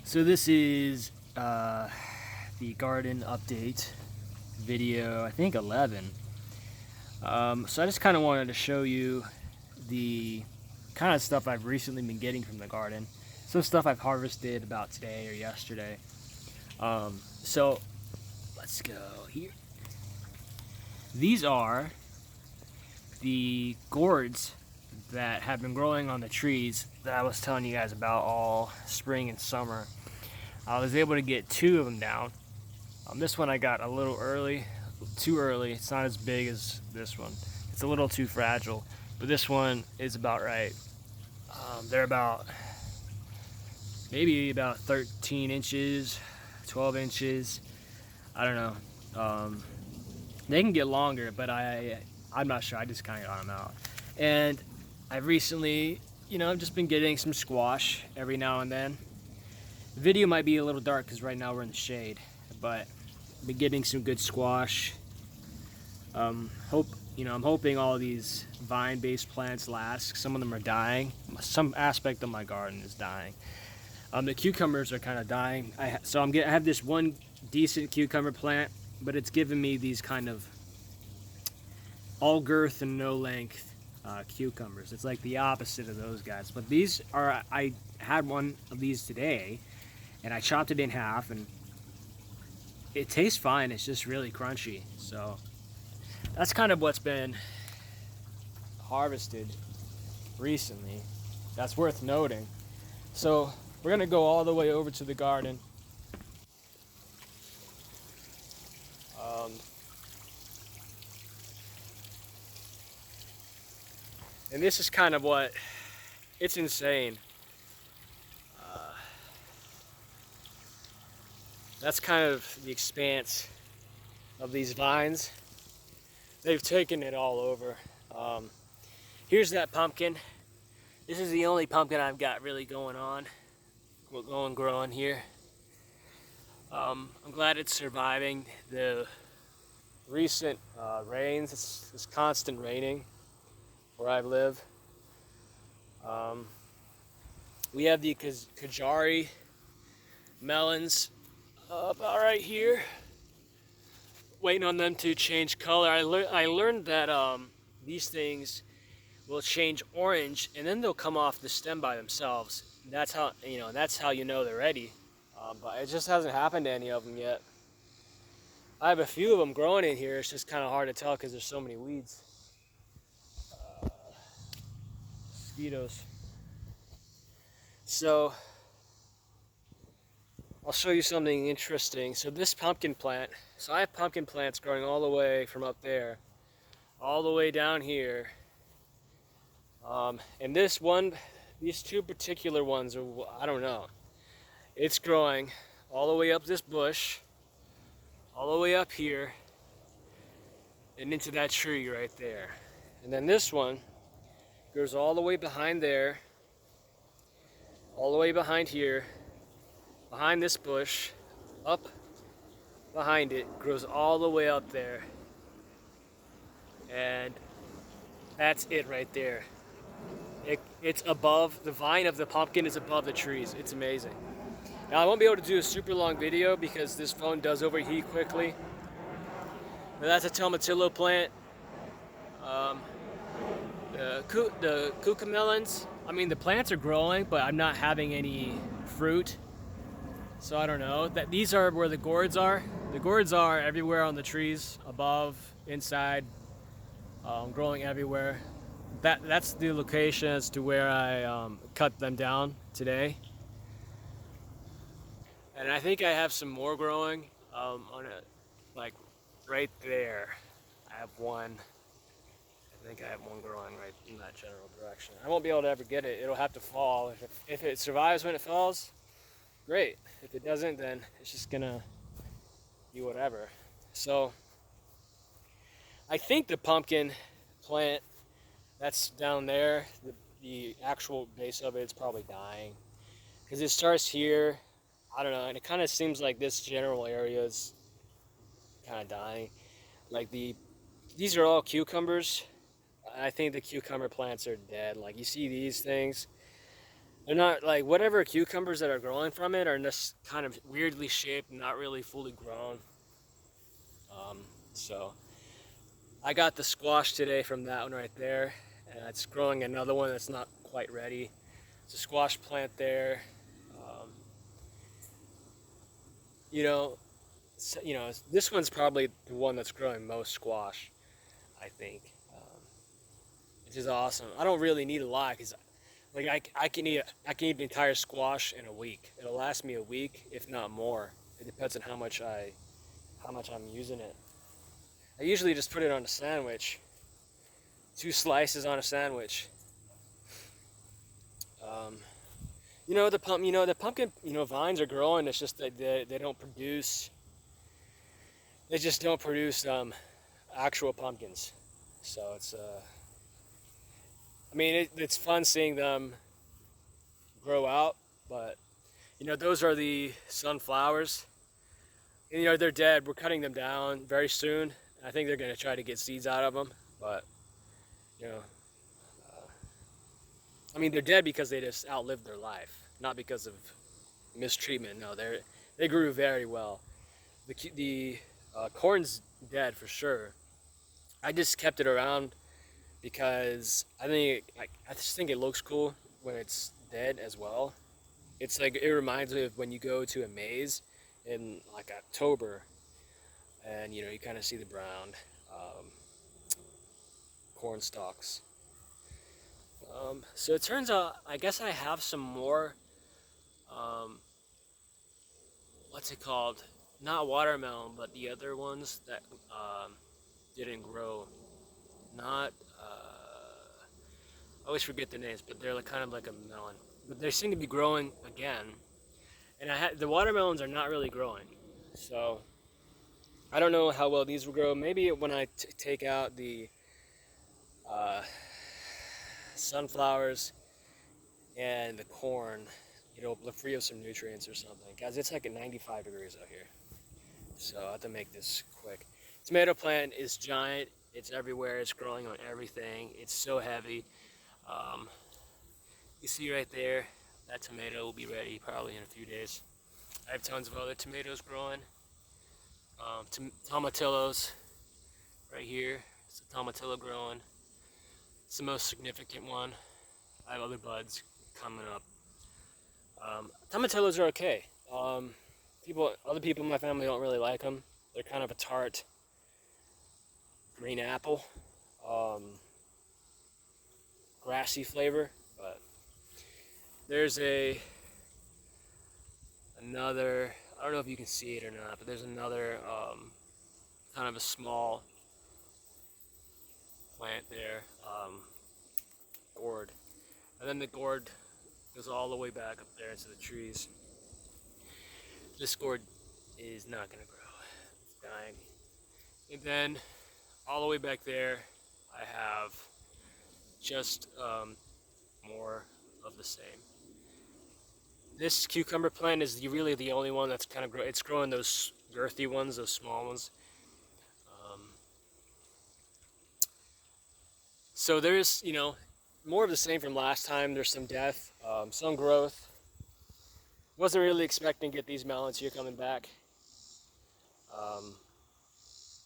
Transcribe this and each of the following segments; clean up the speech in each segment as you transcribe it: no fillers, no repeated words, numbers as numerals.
So this is the garden update video, I think 11. So I just kind of wanted to show you the kind of stuff I've recently been getting from the garden. Some stuff I've harvested about today or yesterday. So let's go here. These are the gourds that have been growing on the trees that I was telling you guys about all spring and summer. I was able to get 2 of them down. This one I got a little early, too early. It's not as big as this one. It's a little too fragile, but this one is about right. They're about maybe about 13 inches, 12 inches. I don't know. They can get longer, but I'm not sure. I just kind of got them out. And I've recently, I've just been getting some squash every now and then. The video might be a little dark because right now we're in the shade, but I've been getting some good squash. I'm hoping all of these vine-based plants last. Some of them are dying. Some aspect of my garden is dying. The cucumbers are kind of dying. I have this one decent cucumber plant, but it's given me these kind of all girth and no length cucumbers. It's like the opposite of those guys. But these are, I had one of these today, and I chopped it in half, and it tastes fine. It's just really crunchy. So that's kind of what's been harvested recently. That's worth noting. So we're gonna go all the way over to the garden. And this is kind of what, it's insane. That's kind of the expanse of these vines. They've taken it all over. Here's that pumpkin. This is the only pumpkin I've got really going on. Growing here. I'm glad it's surviving the recent rains. It's constant raining where I live. We have the Kajari melons about right here, waiting on them to change color. I learned that these things will change orange and then they'll come off the stem by themselves. That's how they're ready. But it just hasn't happened to any of them yet. I have a few of them growing in here. It's just kind of hard to tell because there's so many weeds. Mosquitoes. So I'll show you something interesting. So this pumpkin plant, I have pumpkin plants growing all the way from up there, all the way down here. And these 2 particular ones are, I don't know. It's growing all the way up this bush, all the way up here, and into that tree right there. And then this one goes all the way behind there, all the way behind here, behind this bush, up behind it, grows all the way up there. And that's it right there. It's above, the vine of the pumpkin is above the trees. It's amazing. Now I won't be able to do a super long video because this phone does overheat quickly. But that's a tomatillo plant. The cucamelons, the plants are growing, but I'm not having any fruit. So I don't know. These are where the gourds are. The gourds are everywhere on the trees, above, inside, growing everywhere. That's the location as to where I cut them down today. And I think I have some more growing on it, like right there. I have one. I think I have one growing right in that general direction. I won't be able to ever get it. It'll have to fall. If it survives when it falls, great. If it doesn't, then it's just gonna be whatever. So I think the pumpkin plant that's down there, the actual base of it's probably dying because it starts here. I don't know, and it kind of seems like this general area is kind of dying. Like these are all cucumbers. I think the cucumber plants are dead. Like you see these things, They're not like whatever cucumbers that are growing from it are just kind of weirdly shaped, not really fully grown. So I got the squash today from that one right there, and it's growing another one that's not quite ready. It's a squash plant there. Um, you know, this one's probably the one that's growing most squash, I think, which is awesome. I don't really need a lot because like I can eat an entire squash in a week. It'll last me a week, if not more. It depends on how much I'm using it. I usually just put it on a sandwich, 2 slices on a sandwich. Um, the pumpkin, vines are growing. It's just that they don't produce. They just don't produce actual pumpkins. So it's fun seeing them grow out, but those are the sunflowers. And, they're dead. We're cutting them down very soon. I think they're gonna try to get seeds out of them, but you know, they're dead because they just outlived their life, not because of mistreatment. No, they grew very well. The corn's dead for sure. I just kept it around because I just think it looks cool when it's dead as well. It's like it reminds me of when you go to a maze in like October, and you kind of see the brown um, corn stalks. So it turns out I guess I have some more. Um, what's it called? Not watermelon, but the other ones that didn't grow. Not I always forget the names, but they're like kind of like a melon. But they seem to be growing again, and the watermelons are not really growing. So I don't know how well these will grow. Maybe when I take out the uh, sunflowers and the corn, it'll free up some nutrients or something. Guys, it's like at 95 degrees out here, so I have to make this quick. Tomato plant is giant. It's everywhere. It's growing on everything. It's so heavy. Um, you see right there, that tomato will be ready probably in a few days. I have tons of other tomatoes growing. Tomatillos right here. It's a tomatillo growing. It's the most significant one. I have other buds coming up. Tomatillos are okay. Other people in my family don't really like them. They're kind of a tart green apple, grassy flavor. But there's another. I don't know if you can see it or not, but there's another kind of a small plant there, gourd, and then the gourd goes all the way back up there into the trees. This gourd is not gonna grow; it's dying. And then all the way back there, I have just more of the same. This cucumber plant is really the only one that's kind of it's growing those girthy ones, those small ones. So there's, more of the same from last time. There's some death, some growth. Wasn't really expecting to get these melons here coming back.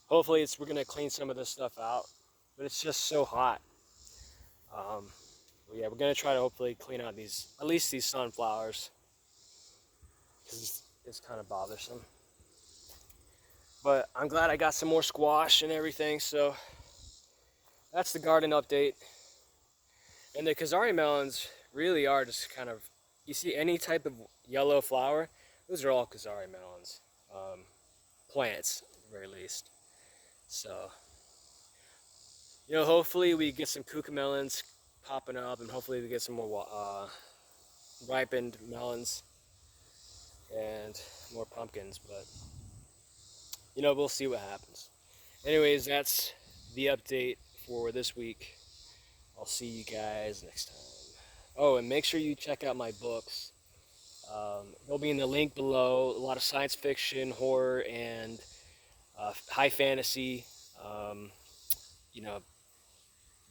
Hopefully we're gonna clean some of this stuff out, but it's just so hot. Yeah, we're gonna try to hopefully clean out at least these sunflowers, because it's kind of bothersome. But I'm glad I got some more squash and everything, so that's the garden update. And the Kazari melons really are just kind of, you see any type of yellow flower, those are all Kazari melons. Plants, at the very least. So, hopefully we get some cucamelons popping up, and hopefully we get some more ripened melons and more pumpkins, but we'll see what happens. Anyways, that's the update for this week. I'll see you guys next time. Oh, and make sure you check out my books. They'll be in the link below. A lot of science fiction, horror, and high fantasy.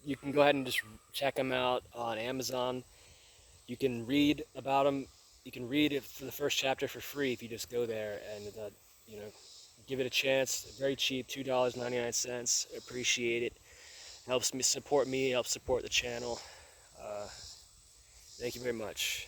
You can go ahead and just check them out on Amazon. You can read about them. You can read it for the first chapter for free if you just go there and you know, give it a chance. Very cheap, $2.99. Appreciate it. Helps me, helps support the channel. Thank you very much.